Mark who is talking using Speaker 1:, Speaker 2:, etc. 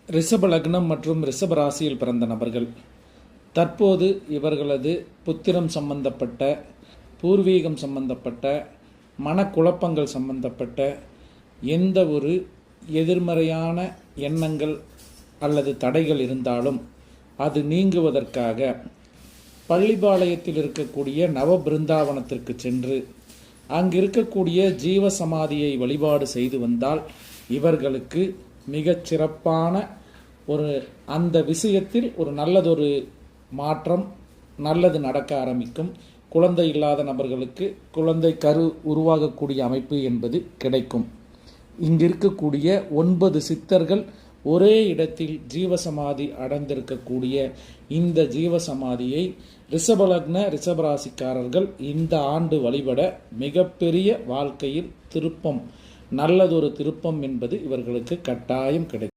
Speaker 1: ரிஷப லக்னம் மற்றும் ரிஷப ராசியில் பிறந்த நபர்கள் தற்போது இவர்களது புத்திரம் சம்பந்தப்பட்ட, பூர்வீகம் சம்பந்தப்பட்ட, மனக்குழப்பங்கள் சம்பந்தப்பட்ட எந்த ஒரு எதிர்மறையான எண்ணங்கள் அல்லது தடைகள் இருந்தாலும் அது நீங்குவதற்காக பள்ளிப்பாளையத்தில் இருக்கக்கூடிய நவ பிருந்தாவனத்திற்கு சென்று அங்கு இருக்கக்கூடிய ஜீவ சமாதியை வழிபாடு செய்து வந்தால் இவர்களுக்கு மிகச் சிறப்பான அந்த விஷயத்தில் ஒரு நல்லதொரு மாற்றம், நல்லது நடக்க ஆரம்பிக்கும். குழந்தை இல்லாத நபர்களுக்கு குழந்தை கரு உருவாகக்கூடிய அமைப்பு என்பது கிடைக்கும். இங்கு இருக்கக்கூடிய 9 சித்தர்கள் ஒரே இடத்தில் ஜீவசமாதி அடைந்திருக்கக்கூடிய இந்த ஜீவசமாதியை ரிஷபலக்ன ரிஷபராசிக்காரர்கள் இந்த ஆண்டு வழிபட மிகப்பெரிய வாழ்க்கையில் திருப்பம், நல்லதொரு திருப்பம் என்பது இவர்களுக்கு கட்டாயம் கிடைக்கும்.